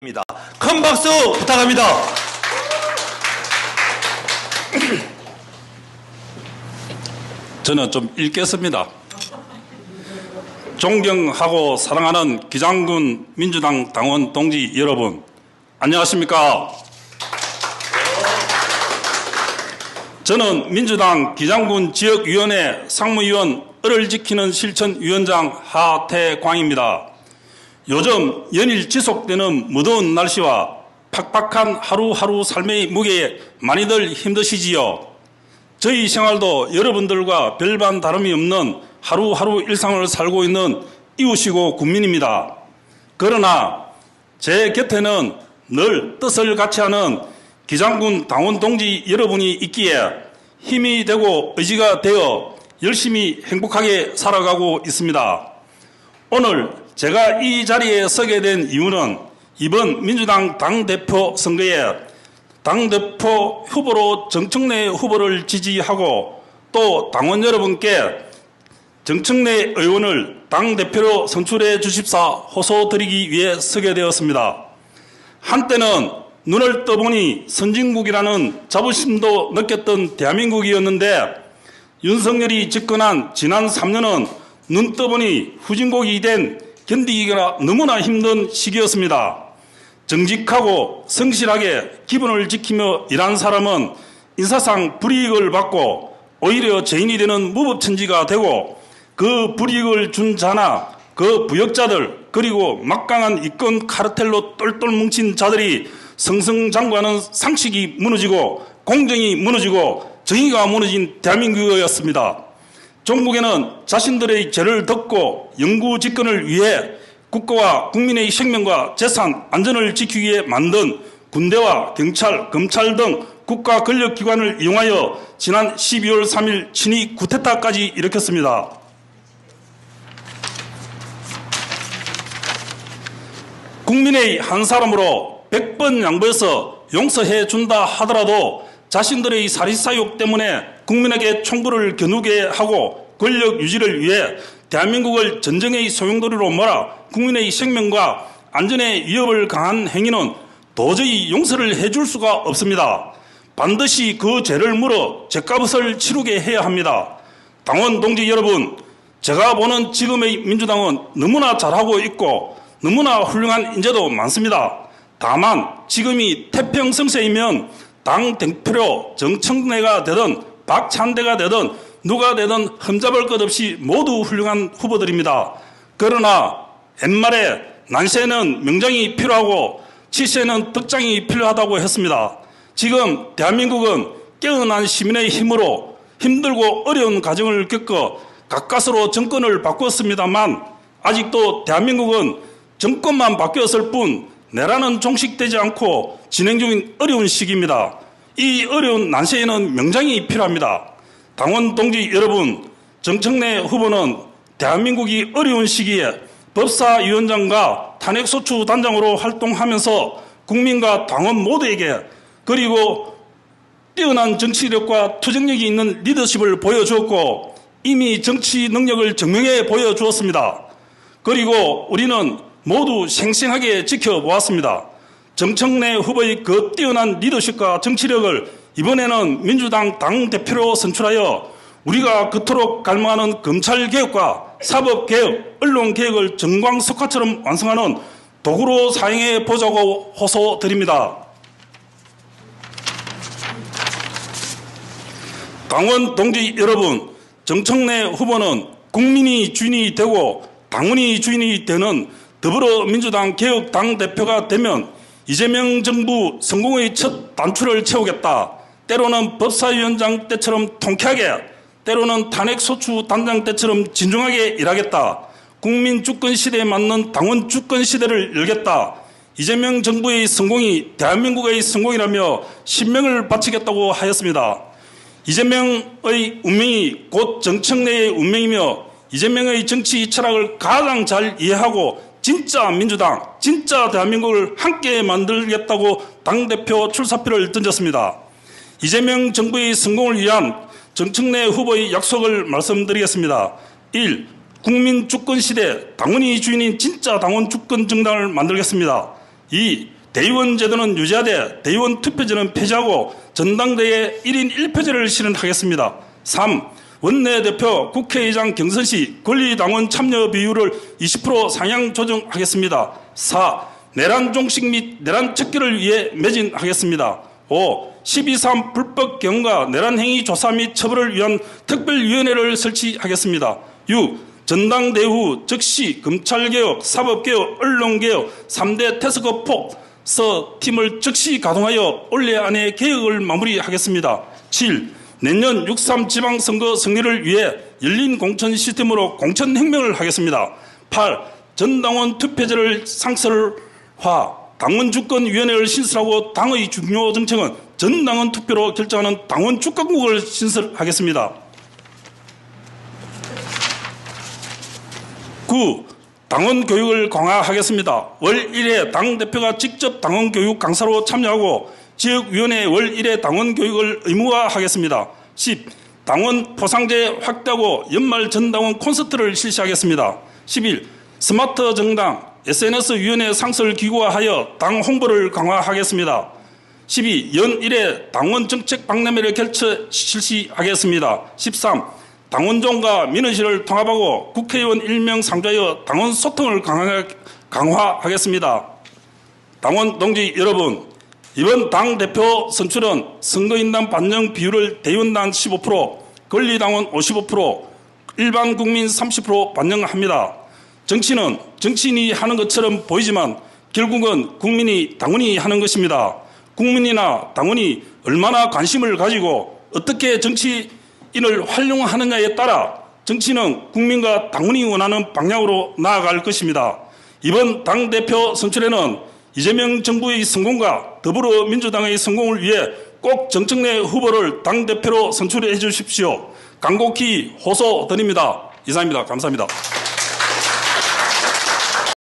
입니다. 큰 박수 부탁합니다. 저는 좀 읽겠습니다. 존경하고 사랑하는 기장군 민주당 당원 동지 여러분, 안녕하십니까? 저는 민주당 기장군 지역위원회 상무위원 을을 지키는 실천위원장 하태광입니다. 요즘 연일 지속되는 무더운 날씨와 팍팍한 하루하루 삶의 무게에 많이들 힘드시지요. 저희 생활도 여러분들과 별반 다름이 없는 하루하루 일상을 살고 있는 이웃이고 국민입니다. 그러나 제 곁에는 늘 뜻을 같이 하는 기장군 당원 동지 여러분이 있기에 힘이 되고 의지가 되어 열심히 행복하게 살아가고 있습니다. 오늘 제가 이 자리에 서게 된 이유는 이번 민주당 당대표 선거에 당대표 후보로 정청래 후보를 지지하고 또 당원 여러분께 정청래 의원을 당대표로 선출해 주십사 호소드리기 위해 서게 되었습니다. 한때는 눈을 떠보니 선진국이라는 자부심도 느꼈던 대한민국이었는데 윤석열이 집권한 지난 3년은 눈 떠보니 후진국이 된 견디기가 너무나 힘든 시기였습니다. 정직하고 성실하게 기본을 지키며 일한 사람은 인사상 불이익을 받고 오히려 죄인이 되는 무법천지가 되고 그 불이익을 준 자나 그 부역자들 그리고 막강한 이권 카르텔로 똘똘 뭉친 자들이 승승장구하는 상식이 무너지고 공정이 무너지고 정의가 무너진 대한민국이었습니다. 종국에는 자신들의 죄를 덮고 영구 집권을 위해 국가와 국민의 생명과 재산, 안전을 지키기 위해 만든 군대와 경찰, 검찰 등 국가 권력기관을 이용하여 지난 12월 3일 친위 쿠데타까지 일으켰습니다. 국민의 한 사람으로 100번 양보해서 용서해 준다 하더라도 자신들의 사리사욕 때문에 국민에게 총구를 겨누게 하고 권력 유지를 위해 대한민국을 전쟁의 소용돌이로 몰아 국민의 생명과 안전에 위협을 가한 행위는 도저히 용서를 해줄 수가 없습니다. 반드시 그 죄를 물어 죄값을 치르게 해야 합니다. 당원 동지 여러분, 제가 보는 지금의 민주당은 너무나 잘하고 있고 너무나 훌륭한 인재도 많습니다. 다만 지금이 태평성세이면 당대표로 정청래가 되든 박찬대가 되든 누가 되든 흠잡을 것 없이 모두 훌륭한 후보들입니다. 그러나 옛말에 난세는 명장이 필요하고 치세는 덕장이 필요하다고 했습니다. 지금 대한민국은 깨어난 시민의 힘으로 힘들고 어려운 과정을 겪어 가까스로 정권을 바꿨습니다만 아직도 대한민국은 정권만 바뀌었을 뿐 내란은 종식되지 않고 진행 중인 어려운 시기입니다. 이 어려운 난세에는 명장이 필요합니다. 당원 동지 여러분, 정청래 후보는 대한민국이 어려운 시기에 법사위원장과 탄핵소추 단장으로 활동하면서 국민과 당원 모두에게 그리고 뛰어난 정치력과 투쟁력이 있는 리더십을 보여주었고 이미 정치 능력을 증명해 보여주었습니다. 그리고 우리는 모두 생생하게 지켜보았습니다. 정청래 후보의 그 뛰어난 리더십과 정치력을 이번에는 민주당 당대표로 선출하여 우리가 그토록 갈망하는 검찰개혁과 사법개혁, 언론개혁을 정광석화처럼 완성하는 도구로 사용해 보자고 호소드립니다. 당원 동지 여러분, 정청래 후보는 국민이 주인이 되고 당원이 주인이 되는 더불어민주당 개혁 당대표가 되면 이재명 정부 성공의 첫 단추를 채우겠다. 때로는 법사위원장 때처럼 통쾌하게, 때로는 탄핵소추 단장 때처럼 진중하게 일하겠다. 국민 주권 시대에 맞는 당원 주권 시대를 열겠다. 이재명 정부의 성공이 대한민국의 성공이라며 신명을 바치겠다고 하였습니다. 이재명의 운명이 곧 정청래의 운명이며 이재명의 정치 철학을 가장 잘 이해하고 진짜 민주당, 진짜 대한민국을 함께 만들겠다고 당대표 출사표를 던졌습니다. 이재명 정부의 성공을 위한 정청래 후보의 약속을 말씀드리겠습니다. 1. 국민 주권 시대 당원이 주인인 진짜 당원 주권 정당을 만들겠습니다. 2. 대의원 제도는 유지하되 대의원 투표제는 폐지하고 전당대회 1인 1표제를 실현하겠습니다. 3. 원내대표 국회의장 경선 시 권리당원 참여 비율을 20% 상향 조정하겠습니다. 4. 내란 종식 및 내란 척결을 위해 매진하겠습니다. 5. 12.3 불법 경과 내란 행위 조사 및 처벌을 위한 특별위원회를 설치하겠습니다. 6. 전당대회 후 즉시 검찰개혁, 사법개혁, 언론개혁 3대 태스크포스 팀을 즉시 가동하여 올해 안에 개혁을 마무리하겠습니다. 7. 내년 6.3 지방선거 승리를 위해 열린 공천 시스템으로 공천혁명을 하겠습니다. 8. 전당원 투표제를 상설화, 당원주권위원회를 신설하고 당의 중요 정책은 전당원 투표로 결정하는 당원 주권국을 신설하겠습니다. 9. 당원 교육을 강화하겠습니다. 월 1회 당대표가 직접 당원 교육 강사로 참여하고 지역위원회 월 1회 당원 교육을 의무화하겠습니다. 10. 당원 포상제 확대하고 연말 전당원 콘서트를 실시하겠습니다. 11. 스마트 정당 SNS위원회 상설 기구화하여 당 홍보를 강화하겠습니다. 12. 연 1회 당원 정책 박람회를 개최 실시하겠습니다. 13. 당원종과 민원실을 통합하고 국회의원 1명 상주하여 당원 소통을 강화하겠습니다. 당원 동지 여러분, 이번 당대표 선출은 선거인단 반영 비율을 대의원단 15%, 권리당원 55%, 일반 국민 30% 반영합니다. 정치는 정치인이 하는 것처럼 보이지만 결국은 국민이 당원이 하는 것입니다. 국민이나 당원이 얼마나 관심을 가지고 어떻게 정치인을 활용하느냐에 따라 정치는 국민과 당원이 원하는 방향으로 나아갈 것입니다. 이번 당대표 선출에는 이재명 정부의 성공과 더불어민주당의 성공을 위해 꼭 정청래 후보를 당대표로 선출해 주십시오. 간곡히 호소드립니다. 이상입니다. 감사합니다.